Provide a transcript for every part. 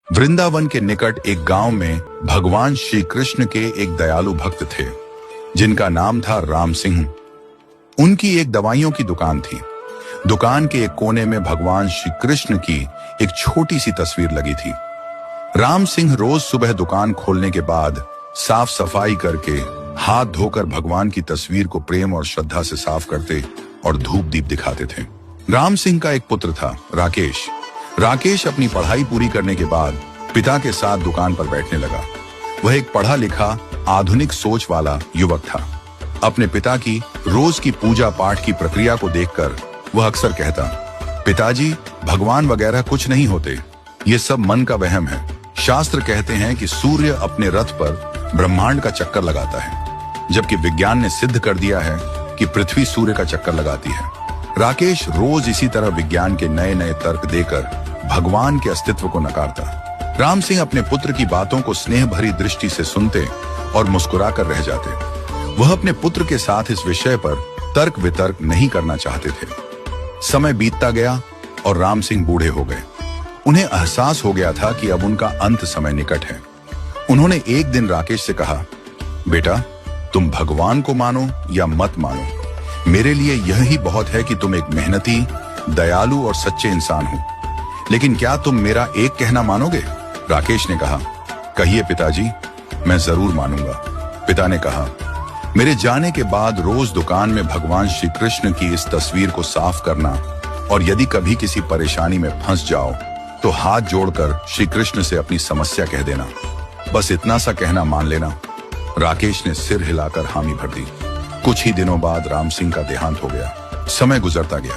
वृंदावन के निकट एक गांव में भगवान श्री कृष्ण के एक दयालु भक्त थे जिनका नाम था राम सिंह। उनकी एक दवाइयों की दुकान थी। दुकान के एक कोने में भगवान श्री कृष्ण की एक छोटी सी तस्वीर लगी थी। राम सिंह रोज सुबह दुकान खोलने के बाद साफ सफाई करके हाथ धोकर भगवान की तस्वीर को प्रेम और श्रद्धा से साफ करते और धूप दीप दिखाते थे। राम सिंह का एक पुत्र था राकेश। राकेश अपनी पढ़ाई पूरी करने के बाद पिता के साथ दुकान पर बैठने लगा। वह एक पढ़ा लिखा आधुनिक सोच वाला युवक था। अपने पिता की रोज की पूजा पाठ की प्रक्रिया को देखकर वह अक्सर कहता, पिताजी, भगवान वगैरह कुछ नहीं होते, ये सब मन का वहम है। शास्त्र कहते हैं कि सूर्य अपने रथ पर ब्रह्मांड का चक्कर लगाता है, जबकि विज्ञान ने सिद्ध कर दिया है कि पृथ्वी सूर्य का चक्कर लगाती है। राकेश रोज इसी तरह विज्ञान के नए नए तर्क देकर भगवान के अस्तित्व को नकारता। राम सिंह अपने पुत्र की बातों को स्नेह भरी दृष्टि से सुनते और मुस्कुराकर रह जाते। वह अपने पुत्र के साथ इस विषय पर तर्क वितर्क नहीं करना चाहते थे। समय बीतता गया और राम सिंह बूढ़े हो गए। उन्हें एहसास हो गया था कि अब उनका अंत समय निकट है। उन्होंने एक दिन राकेश से कहा, बेटा, तुम भगवान को मानो या मत मानो, मेरे लिए यह ही बहुत है कि तुम एक मेहनती, दयालु और सच्चे इंसान हो। लेकिन क्या तुम मेरा एक कहना मानोगे? राकेश ने कहा, कहिए पिताजी, मैं जरूर मानूंगा। पिता ने कहा, मेरे जाने के बाद रोज दुकान में भगवान श्री कृष्ण की इस तस्वीर को साफ करना, और यदि कभी किसी परेशानी में फंस जाओ तो हाथ जोड़कर श्री कृष्ण से अपनी समस्या कह देना। बस इतना सा कहना मान लेना। राकेश ने सिर हिलाकर हामी भर दी। कुछ ही दिनों बाद राम सिंह का देहांत हो गया। समय गुजरता गया।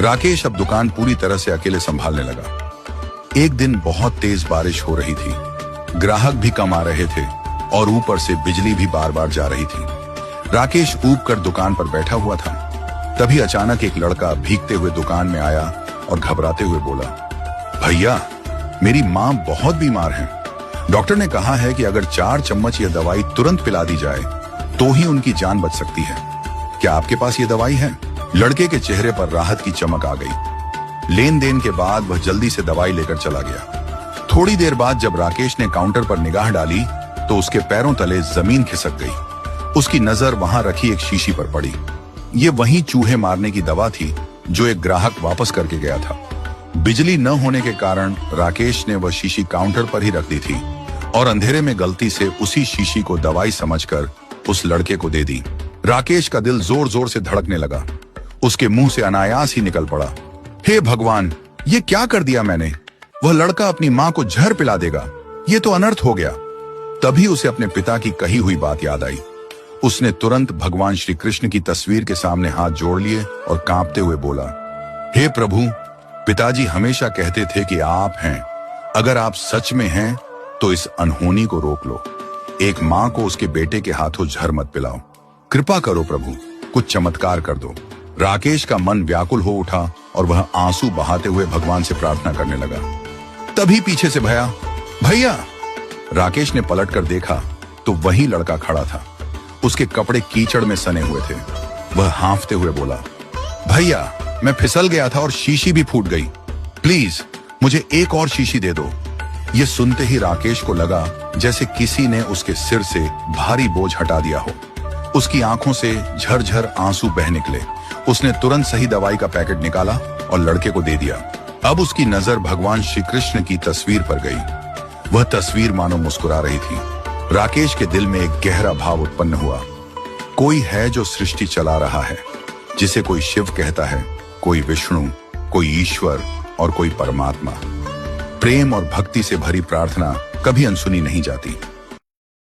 राकेश अब दुकान पूरी तरह से अकेले संभालने लगा। एक दिन बहुत तेज बारिश हो रही थी। ग्राहक भी कम आ रहे थे और ऊपर से बिजली भी बार बार जा रही थी। राकेश ऊब कर दुकान पर बैठा हुआ था। तभी अचानक एक लड़का भीगते हुए दुकान में आया और घबराते हुए बोला, भैया, मेरी माँ बहुत बीमार है। डॉक्टर ने कहा है कि अगर 4 चम्मच यह दवाई तुरंत पिला दी जाए तो ही उनकी जान बच सकती है। क्या आपके पास ये दवाई है? लड़के के चेहरे पर राहत की चमक आ गई। लेन देन के बाद वह जल्दी से दवाई लेकर चला गया। थोड़ी देर बाद जब राकेश ने काउंटर पर निगाह डाली तो उसके पैरों तले जमीन खिसक गई। उसकी नजर वहां रखी एक शीशी पर पड़ी। ये वही चूहे मारने की दवा थी जो एक ग्राहक वापस करके गया था। बिजली न होने के कारण राकेश ने वह शीशी काउंटर पर ही रख दी थी और अंधेरे में गलती से उसी शीशी को दवाई समझकर उस लड़के को दे दी। राकेश का दिल जोर जोर से धड़कने लगा। उसके मुंह से अनायास ही निकल पड़ा, हे भगवान, ये क्या कर दिया मैंने? वह लड़का अपनी मां को जहर पिला देगा, ये तो अनर्थ हो गया। तभी उसे अपने पिता की कही हुई बात याद आई। उसने तुरंत भगवान श्री कृष्ण की तस्वीर के सामने हाथ जोड़ लिए और कांपते हुए बोला, हे प्रभु, पिताजी हमेशा कहते थे कि आप हैं। अगर आप सच में हैं तो इस अनहोनी को रोक लो। एक मां को उसके बेटे के हाथों जहर मत पिलाओ। कृपा करो प्रभु, कुछ चमत्कार कर दो। राकेश का मन व्याकुल हो उठा और वह आंसू बहाते हुए भगवान से प्रार्थना करने लगा। तभी पीछे से भैया। राकेश ने पलटकर देखा तो वही लड़का खड़ा था। उसके कपड़े कीचड़ में सने हुए थे। वह हांफते हुए बोला, भैया, मैं फिसल गया था और शीशी भी फूट गई। प्लीज मुझे एक और शीशी दे दो। ये सुनते ही राकेश को लगा जैसे किसी ने उसके सिर से भारी बोझ हटा दिया हो। उसकी आंखों से झरझर आंसू बह निकले। उसने तुरंत सही दवाई का पैकेट निकाला और लड़के को दे दिया। अब उसकी नजर भगवान श्री कृष्ण की तस्वीर पर गई। वह तस्वीर मानो मुस्कुरा रही थी। राकेश के दिल में एक गहरा भाव उत्पन्न हुआ। कोई है जो सृष्टि चला रहा है, जिसे कोई शिव कहता है, कोई विष्णु, कोई ईश्वर और कोई परमात्मा। प्रेम और भक्ति से भरी प्रार्थना कभी अनसुनी नहीं जाती।